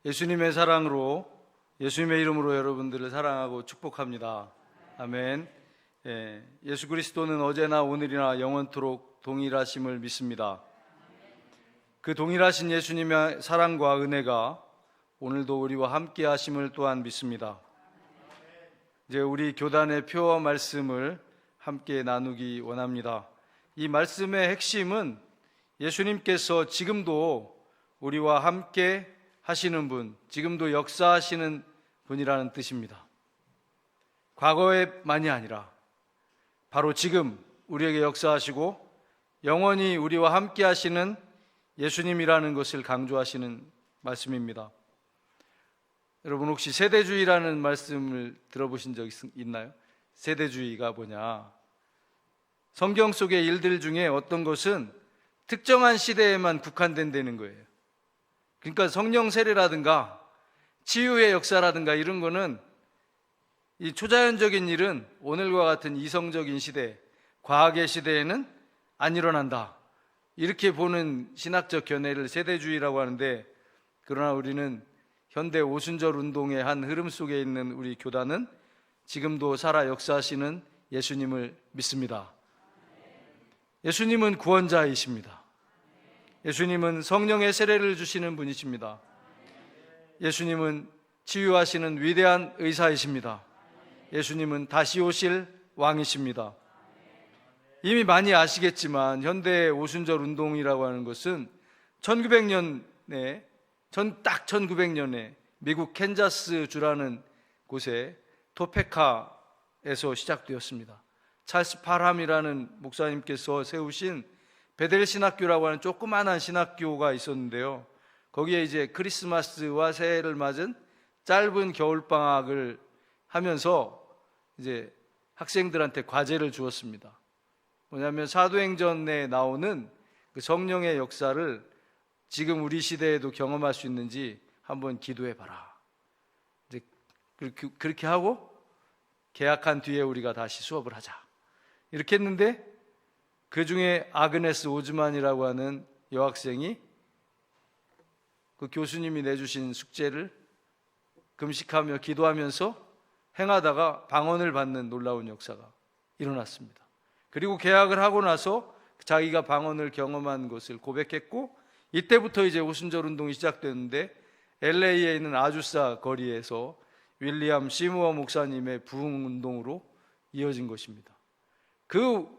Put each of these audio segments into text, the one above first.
예수님의 사랑으로, 예수님의 이름으로 여러분들을 사랑하고 축복합니다. 아멘. 예수 그리스도는 어제나 오늘이나 영원토록 동일하심을 믿습니다. 그 동일하신 예수님의 사랑과 은혜가 오늘도 우리와 함께 하심을 또한 믿습니다. 이제 우리 교단의 표어 말씀을 함께 나누기 원합니다. 이 말씀의 핵심은 예수님께서 지금도 우리와 함께 하시는 분, 지금도 역사하시는 분이라는 뜻입니다. 과거에만이 아니라 바로 지금 우리에게 역사하시고 영원히 우리와 함께 하시는 예수님이라는 것을 강조하시는 말씀입니다. 여러분 혹시 세대주의라는 말씀을 들어보신 적 있나요? 세대주의가 뭐냐? 성경 속의 일들 중에 어떤 것은 특정한 시대에만 국한된다는 거예요. 그러니까 성령 세례라든가 치유의 역사라든가 이런 거는 이 초자연적인 일은 오늘과 같은 이성적인 시대, 과학의 시대에는 안 일어난다. 이렇게 보는 신학적 견해를 세대주의라고 하는데, 그러나 우리는 현대 오순절 운동의 한 흐름 속에 있는 우리 교단은 지금도 살아 역사하시는 예수님을 믿습니다. 예수님은 구원자이십니다. 예수님은 성령의 세례를 주시는 분이십니다. 예수님은 치유하시는 위대한 의사이십니다. 예수님은 다시 오실 왕이십니다. 이미 많이 아시겠지만 현대 오순절 운동이라고 하는 것은 1900년에 딱 1900년에 미국 캔자스 주라는 곳에 토페카에서 시작되었습니다. 찰스 파람이라는 목사님께서 세우신 베델 신학교라고 하는 조그만한 신학교가 있었는데요. 거기에 이제 크리스마스와 새해를 맞은 짧은 겨울방학을 하면서 이제 학생들한테 과제를 주었습니다. 뭐냐면 사도행전에 나오는 그 성령의 역사를 지금 우리 시대에도 경험할 수 있는지 한번 기도해 봐라. 이제 그렇게 하고 개학한 뒤에 우리가 다시 수업을 하자. 이렇게 했는데 그 중에 아그네스 오즈만이라고 하는 여학생이 그 교수님이 내주신 숙제를 금식하며 기도하면서 행하다가 방언을 받는 놀라운 역사가 일어났습니다. 그리고 개학을 하고 나서 자기가 방언을 경험한 것을 고백했고, 이때부터 이제 오순절 운동이 시작됐는데 LA에 있는 아주사 거리에서 윌리엄 시무어 목사님의 부흥 운동으로 이어진 것입니다. 그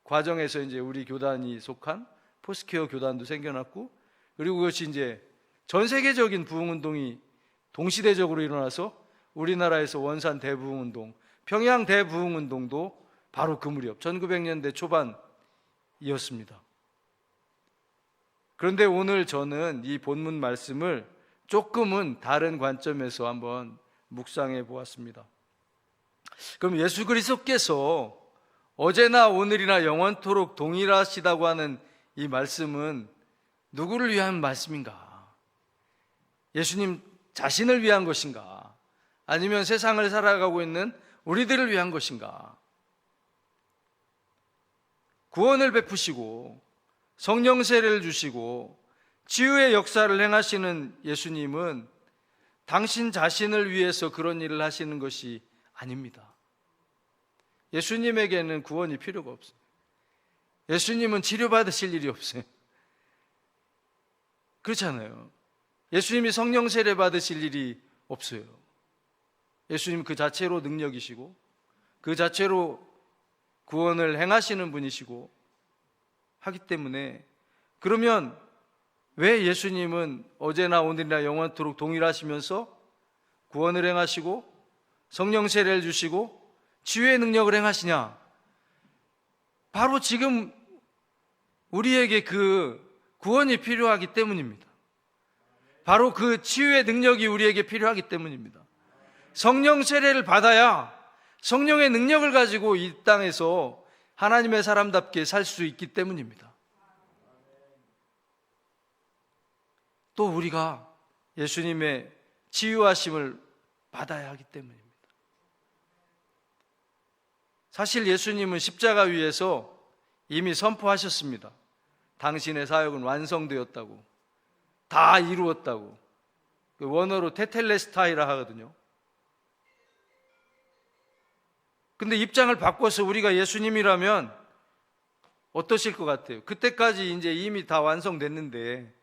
과정에서 이제 우리 교단이 속한 포스퀘어 교단도 생겨났고, 그리고 그것이 이제 전 세계적인 부흥 운동이 동시대적으로 일어나서 우리나라에서 원산 대부흥 운동, 평양 대부흥 운동도 바로 그 무렵 1900년대 초반이었습니다. 그런데 오늘 저는 이 본문 말씀을 조금은 다른 관점에서 한번 묵상해 보았습니다. 그럼 예수 그리스도께서 어제나 오늘이나 영원토록 동일하시다고 하는 이 말씀은 누구를 위한 말씀인가? 예수님 자신을 위한 것인가? 아니면 세상을 살아가고 있는 우리들을 위한 것인가? 구원을 베푸시고 성령 세례를 주시고 치유의 역사를 행하시는 예수님은 당신 자신을 위해서 그런 일을 하시는 것이 아닙니다. 예수님에게는 구원이 필요가 없어요. 예수님은 치료받으실 일이 없어요. 그렇잖아요. 예수님이 성령 세례 받으실 일이 없어요. 예수님 그 자체로 능력이시고 그 자체로 구원을 행하시는 분이시고 하기 때문에, 그러면 왜 예수님은 어제나 오늘이나 영원토록 동일하시면서 구원을 행하시고 성령 세례를 주시고 치유의 능력을 행하시냐? 바로 지금 우리에게 그 구원이 필요하기 때문입니다. 바로 그 치유의 능력이 우리에게 필요하기 때문입니다. 성령 세례를 받아야 성령의 능력을 가지고 이 땅에서 하나님의 사람답게 살 수 있기 때문입니다. 또 우리가 예수님의 치유하심을 받아야 하기 때문입니다. 사실 예수님은 십자가 위에서 이미 선포하셨습니다. 당신의 사역은 완성되었다고, 다 이루었다고. 그 원어로 테텔레스타이라 하거든요. 근데 입장을 바꿔서 우리가 예수님이라면 어떠실 것 같아요? 그때까지 이제 이미 다 완성됐는데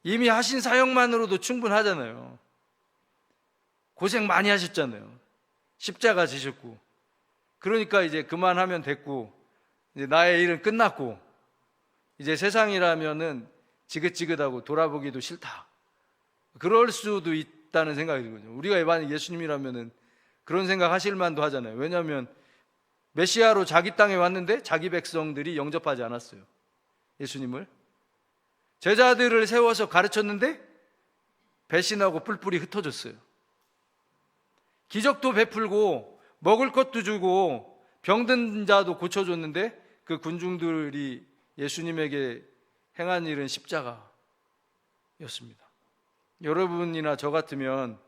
이미 하신 사역만으로도 충분하잖아요. 고생 많이 하셨잖아요. 십자가 지셨고. 그러니까 이제 그만하면 됐고, 이제 나의 일은 끝났고, 이제 세상이라면은 지긋지긋하고 돌아보기도 싫다. 그럴 수도 있다는 생각이 들거든요. 우리가 만약 예수님이라면은 그런 생각 하실 만도 하잖아요. 왜냐하면 메시아로 자기 땅에 왔는데 자기 백성들이 영접하지 않았어요. 예수님을. 제자들을 세워서 가르쳤는데 배신하고 뿔뿔이 흩어졌어요. 기적도 베풀고 먹을 것도 주고 병든 자도 고쳐줬는데 그 군중들이 예수님에게 행한 일은 십자가였습니다. 여러분이나 저 같으면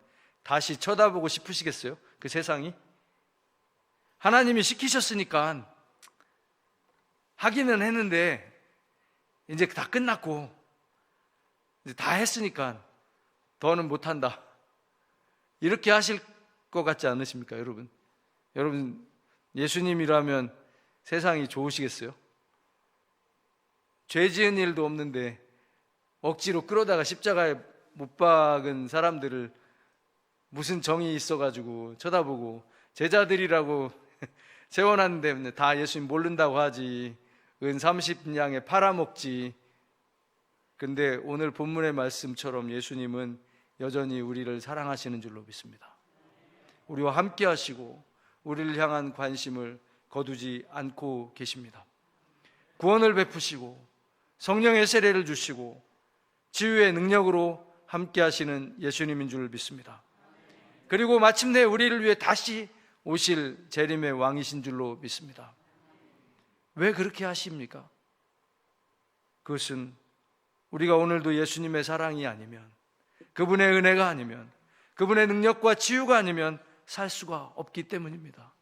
다시 쳐다보고 싶으시겠어요? 그 세상이? 하나님이 시키셨으니까 하기는 했는데 이제 다 끝났고 이제 다 했으니까 더는 못한다. 이렇게 하실 것 같지 않으십니까, 여러분? 여러분, 예수님이라면 세상이 좋으시겠어요? 죄 지은 일도 없는데 억지로 끌어다가 십자가에 못 박은 사람들을 무슨 정이 있어가지고 쳐다보고 제자들이라고 세워놨는데 다 예수님 모른다고 하지, 은 30냥에 팔아먹지. 근데 오늘 본문의 말씀처럼 예수님은 여전히 우리를 사랑하시는 줄로 믿습니다. 우리와 함께 하시고 우리를 향한 관심을 거두지 않고 계십니다. 구원을 베푸시고 성령의 세례를 주시고 치유의 능력으로 함께 하시는 예수님인 줄 믿습니다. 그리고 마침내 우리를 위해 다시 오실 재림의 왕이신 줄로 믿습니다. 왜 그렇게 하십니까? 그것은 우리가 오늘도 예수님의 사랑이 아니면, 그분의 은혜가 아니면, 그분의 능력과 치유가 아니면 살 수가 없기 때문입니다.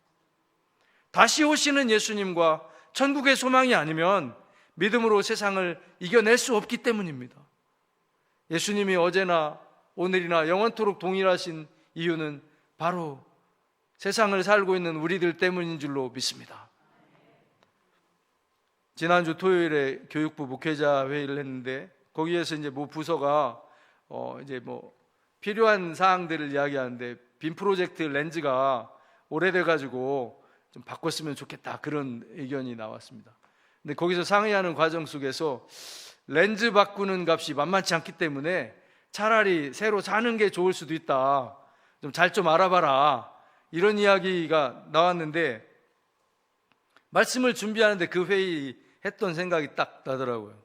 다시 오시는 예수님과 천국의 소망이 아니면 믿음으로 세상을 이겨낼 수 없기 때문입니다. 예수님이 어제나 오늘이나 영원토록 동일하신 이유는 바로 세상을 살고 있는 우리들 때문인 줄로 믿습니다. 지난주 토요일에 교육부 목회자 회의를 했는데 거기에서 이제 모 부서가 이제 필요한 사항들을 이야기하는데 빔 프로젝트 렌즈가 오래돼 가지고 좀 바꿨으면 좋겠다, 그런 의견이 나왔습니다. 근데 거기서 상의하는 과정 속에서 렌즈 바꾸는 값이 만만치 않기 때문에 차라리 새로 사는 게 좋을 수도 있다, 좀 잘 좀 알아봐라, 이런 이야기가 나왔는데 말씀을 준비하는데 그 회의 했던 생각이 딱 나더라고요.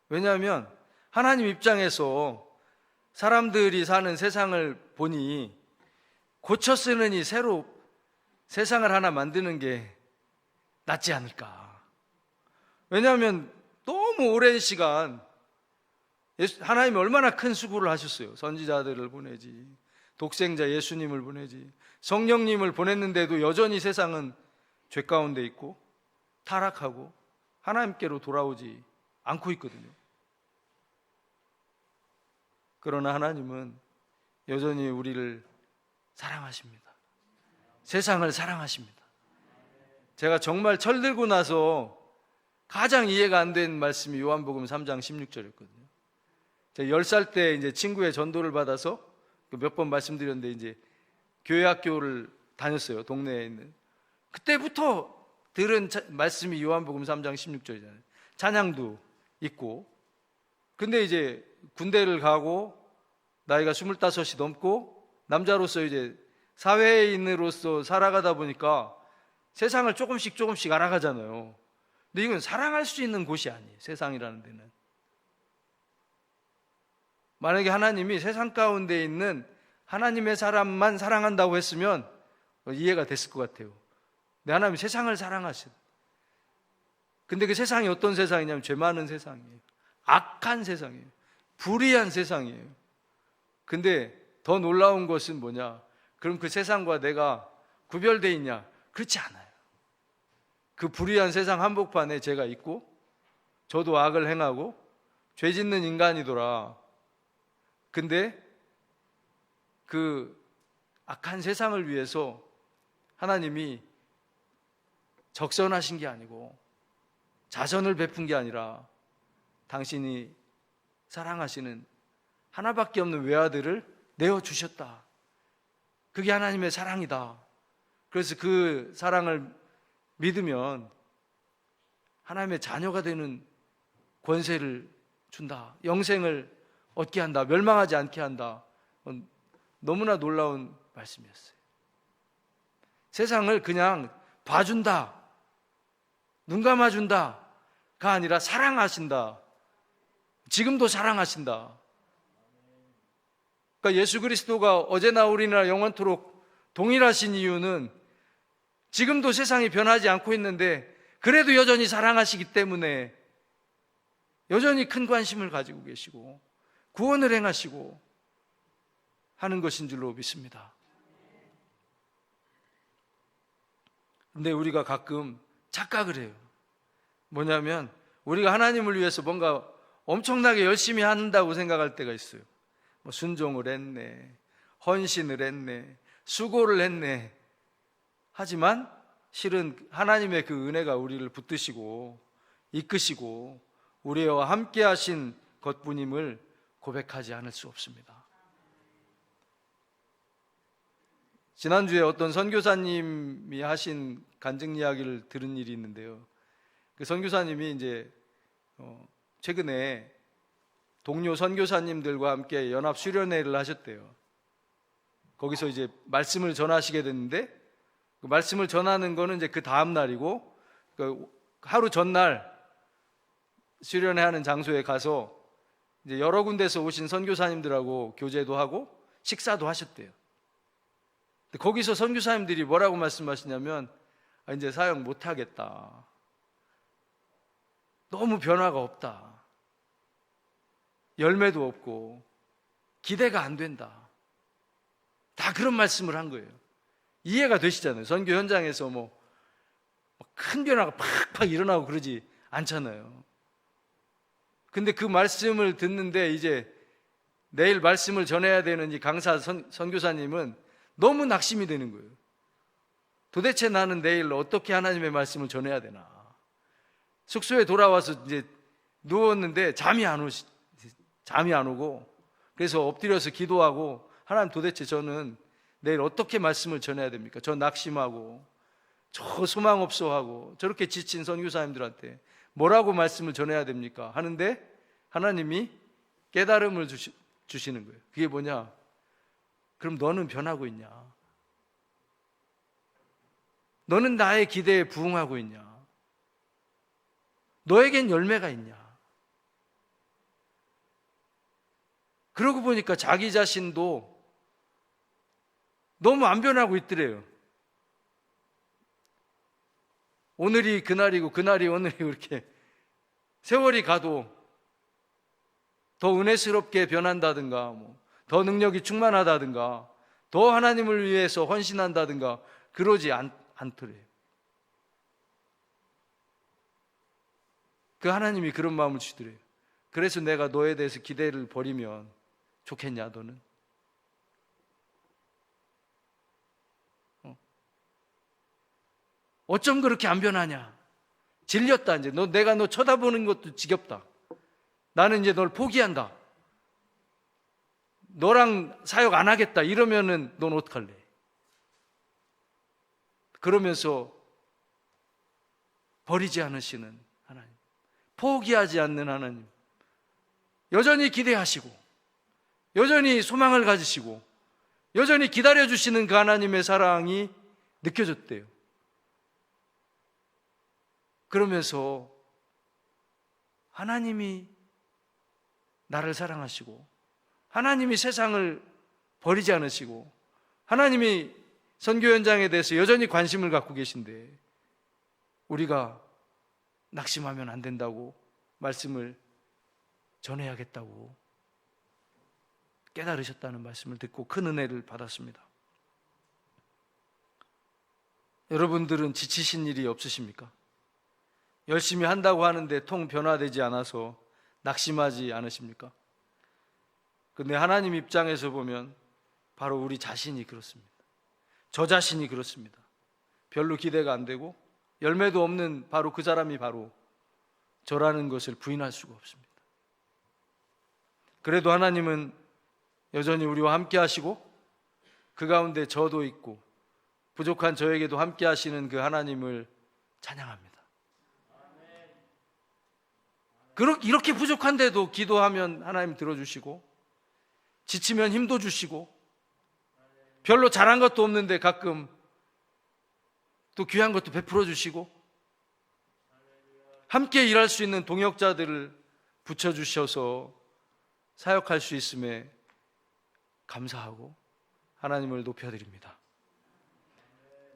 왜냐하면 하나님 입장에서 사람들이 사는 세상을 보니 고쳐 쓰느니 새로 세상을 하나 만드는 게 낫지 않을까. 왜냐하면 너무 오랜 시간 하나님이 얼마나 큰 수고를 하셨어요. 선지자들을 보내지, 독생자 예수님을 보내지, 성령님을 보냈는데도 여전히 세상은 죄 가운데 있고 타락하고 하나님께로 돌아오지 않고 있거든요. 그러나 하나님은 여전히 우리를 사랑하십니다. 세상을 사랑하십니다. 제가 정말 철들고 나서 가장 이해가 안 된 말씀이 요한복음 3장 16절이었거든요. 제가 10살 때 이제 친구의 전도를 받아서 몇 번 말씀드렸는데 이제 교회 학교를 다녔어요. 동네에 있는. 그때부터 들은 말씀이 요한복음 3장 16절이잖아요. 찬양도 있고. 근데 이제 군대를 가고 나이가 25이 넘고 남자로서 이제 사회인으로서 살아가다 보니까 세상을 조금씩 알아가잖아요. 근데 이건 사랑할 수 있는 곳이 아니에요. 세상이라는 데는. 만약에 하나님이 세상 가운데 있는 하나님의 사람만 사랑한다고 했으면 이해가 됐을 것 같아요. 근데 하나님이 세상을 사랑하시는. 근데 그 세상이 어떤 세상이냐면 죄 많은 세상이에요. 악한 세상이에요. 불의한 세상이에요. 근데 더 놀라운 것은 뭐냐? 그럼 그 세상과 내가 구별되어 있냐? 그렇지 않아요. 그 불의한 세상 한복판에 제가 있고 저도 악을 행하고 죄 짓는 인간이더라. 근데 그 악한 세상을 위해서 하나님이 적선하신 게 아니고 자선을 베푼 게 아니라 당신이 사랑하시는 하나밖에 없는 외아들을 내어주셨다. 그게 하나님의 사랑이다. 그래서 그 사랑을 믿으면 하나님의 자녀가 되는 권세를 준다. 영생을 얻게 한다. 멸망하지 않게 한다. 너무나 놀라운 말씀이었어요. 세상을 그냥 봐준다, 눈 감아준다가 아니라 사랑하신다. 지금도 사랑하신다. 그러니까 예수 그리스도가 어제나 오늘이나 영원토록 동일하신 이유는 지금도 세상이 변하지 않고 있는데 그래도 여전히 사랑하시기 때문에 여전히 큰 관심을 가지고 계시고 구원을 행하시고 하는 것인 줄로 믿습니다. 근데 우리가 가끔 착각을 해요. 뭐냐면 우리가 하나님을 위해서 뭔가 엄청나게 열심히 한다고 생각할 때가 있어요. 뭐 순종을 했네, 헌신을 했네, 수고를 했네. 하지만 실은 하나님의 그 은혜가 우리를 붙드시고 이끄시고 우리와 함께 하신 것뿐임을 고백하지 않을 수 없습니다. 지난주에 어떤 선교사님이 하신 간증 이야기를 들은 일이 있는데요. 그 선교사님이 이제 최근에 동료 선교사님들과 함께 연합 수련회를 하셨대요. 거기서 이제 말씀을 전하시게 됐는데 그 말씀을 전하는 거는 이제 그 다음 날이고 그 하루 전날 수련회 하는 장소에 가서 이제 여러 군데서 오신 선교사님들하고 교제도 하고 식사도 하셨대요. 거기서 선교사님들이 뭐라고 말씀하시냐면 이제 사역 못하겠다. 너무 변화가 없다. 열매도 없고 기대가 안 된다. 다 그런 말씀을 한 거예요. 이해가 되시잖아요. 선교 현장에서 뭐 큰 변화가 팍팍 일어나고 그러지 않잖아요. 근데 그 말씀을 듣는데 이제 내일 말씀을 전해야 되는 이 강사 선교사님은 너무 낙심이 되는 거예요. 도대체 나는 내일 어떻게 하나님의 말씀을 전해야 되나. 숙소에 돌아와서 이제 누웠는데 잠이 안 오고 그래서 엎드려서 기도하고 하나님 도대체 저는 내일 어떻게 말씀을 전해야 됩니까? 저 낙심하고 저 소망 없어 하고 저렇게 지친 선교사님들한테 뭐라고 말씀을 전해야 됩니까? 하는데 하나님이 깨달음을 주시는 거예요. 그게 뭐냐? 그럼 너는 변하고 있냐? 너는 나의 기대에 부응하고 있냐? 너에겐 열매가 있냐? 그러고 보니까 자기 자신도 너무 안 변하고 있더래요. 오늘이 그날이고 그날이 오늘이고 이렇게 세월이 가도 더 은혜스럽게 변한다든가 더 능력이 충만하다든가 더 하나님을 위해서 헌신한다든가 그러지 않더래요. 그 하나님이 그런 마음을 주시더래요. 그래서 내가 너에 대해서 기대를 버리면 좋겠냐 너는? 어쩜 그렇게 안 변하냐? 질렸다 이제. 내가 너 쳐다보는 것도 지겹다. 나는 이제 널 포기한다. 너랑 사역 안 하겠다. 이러면은 넌 어떡할래? 그러면서 버리지 않으시는 하나님, 포기하지 않는 하나님, 여전히 기대하시고 여전히 소망을 가지시고 여전히 기다려주시는 그 하나님의 사랑이 느껴졌대요. 그러면서 하나님이 나를 사랑하시고 하나님이 세상을 버리지 않으시고 하나님이 선교 현장에 대해서 여전히 관심을 갖고 계신데 우리가 낙심하면 안 된다고 말씀을 전해야겠다고 깨달으셨다는 말씀을 듣고 큰 은혜를 받았습니다. 여러분들은 지치신 일이 없으십니까? 열심히 한다고 하는데 통 변화되지 않아서 낙심하지 않으십니까? 근데 하나님 입장에서 보면 바로 우리 자신이 그렇습니다. 저 자신이 그렇습니다. 별로 기대가 안 되고 열매도 없는 바로 그 사람이 바로 저라는 것을 부인할 수가 없습니다. 그래도 하나님은 여전히 우리와 함께 하시고 그 가운데 저도 있고 부족한 저에게도 함께 하시는 그 하나님을 찬양합니다. 이렇게 부족한데도 기도하면 하나님 들어주시고 지치면 힘도 주시고 별로 잘한 것도 없는데 가끔 또 귀한 것도 베풀어 주시고 함께 일할 수 있는 동역자들을 붙여주셔서 사역할 수 있음에 감사하고 하나님을 높여드립니다.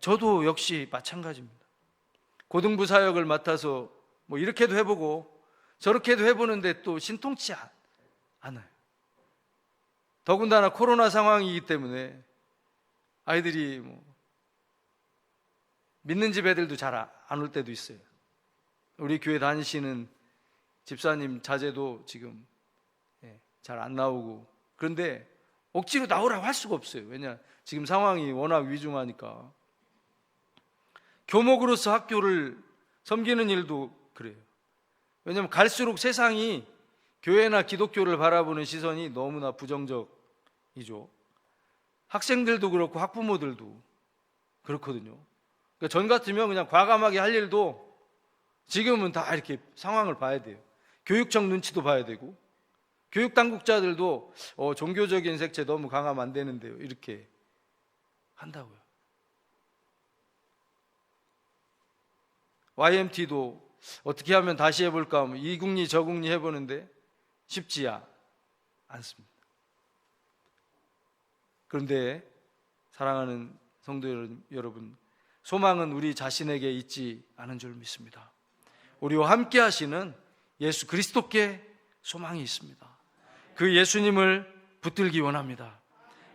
저도 역시 마찬가지입니다. 고등부 사역을 맡아서 뭐 이렇게도 해보고 저렇게도 해보는데 또 신통치 않아요. 더군다나 코로나 상황이기 때문에 아이들이 믿는 집 애들도 잘 안 올 때도 있어요. 우리 교회 다니시는 집사님 자제도 지금 잘 안 나오고, 그런데 억지로 나오라고 할 수가 없어요. 왜냐, 지금 상황이 워낙 위중하니까. 교목으로서 학교를 섬기는 일도 그래요. 왜냐하면 갈수록 세상이 교회나 기독교를 바라보는 시선이 너무나 부정적이죠. 학생들도 그렇고 학부모들도 그렇거든요. 그러니까 전 같으면 그냥 과감하게 할 일도 지금은 다 이렇게 상황을 봐야 돼요. 교육청 눈치도 봐야 되고, 교육 당국자들도 종교적인 색채 너무 강하면 안 되는데요, 이렇게 한다고요. YMT도 어떻게 하면 다시 해볼까 하면 이국리 저국리 해보는데 쉽지 않습니다. 그런데 사랑하는 성도 여러분, 소망은 우리 자신에게 있지 않은 줄 믿습니다. 우리와 함께 하시는 예수 그리스도께 소망이 있습니다. 그 예수님을 붙들기 원합니다.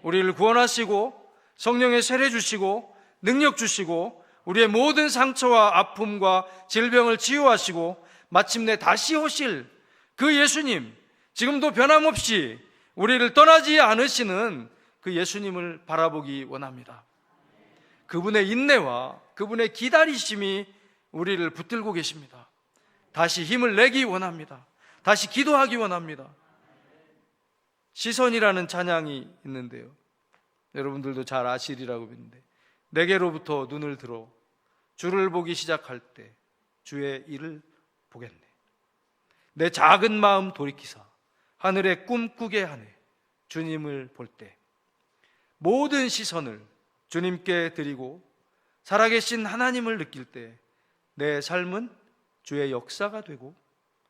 우리를 구원하시고 성령의 세례 주시고 능력 주시고 우리의 모든 상처와 아픔과 질병을 치유하시고 마침내 다시 오실 그 예수님, 지금도 변함없이 우리를 떠나지 않으시는 그 예수님을 바라보기 원합니다. 그분의 인내와 그분의 기다리심이 우리를 붙들고 계십니다. 다시 힘을 내기 원합니다. 다시 기도하기 원합니다. 시선이라는 찬양이 있는데요, 여러분들도 잘 아시리라고 믿는데, 내게로부터 눈을 들어 주를 보기 시작할 때 주의 일을 보겠네. 내 작은 마음 돌이키사 하늘의 꿈꾸게 하네. 주님을 볼 때 모든 시선을 주님께 드리고 살아계신 하나님을 느낄 때 내 삶은 주의 역사가 되고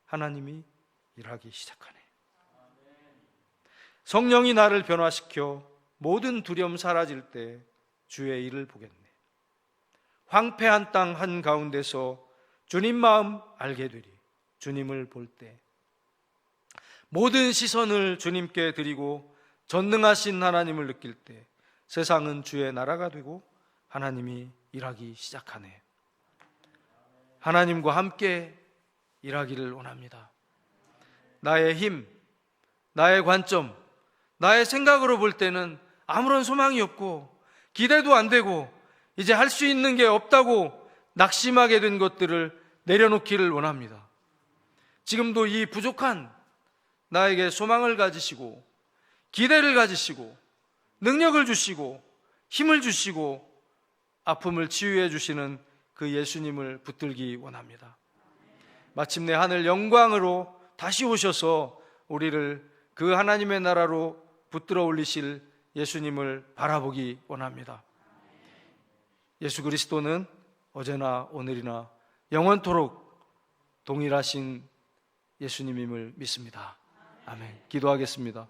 하나님이 일하기 시작하네. 성령이 나를 변화시켜 모든 두려움 사라질 때 주의 일을 보겠네. 황폐한 땅 한가운데서 주님 마음 알게 되리. 주님을 볼 때 모든 시선을 주님께 드리고 전능하신 하나님을 느낄 때 세상은 주의 나라가 되고 하나님이 일하기 시작하네. 하나님과 함께 일하기를 원합니다. 나의 힘, 나의 관점, 나의 생각으로 볼 때는 아무런 소망이 없고 기대도 안 되고 이제 할 수 있는 게 없다고 낙심하게 된 것들을 내려놓기를 원합니다. 지금도 이 부족한 나에게 소망을 가지시고 기대를 가지시고 능력을 주시고 힘을 주시고 아픔을 치유해 주시는 그 예수님을 붙들기 원합니다. 마침내 하늘 영광으로 다시 오셔서 우리를 그 하나님의 나라로 붙들어 올리실 예수님을 바라보기 원합니다. 예수 그리스도는 어제나 오늘이나 영원토록 동일하신 예수님임을 믿습니다. 아멘. 기도하겠습니다.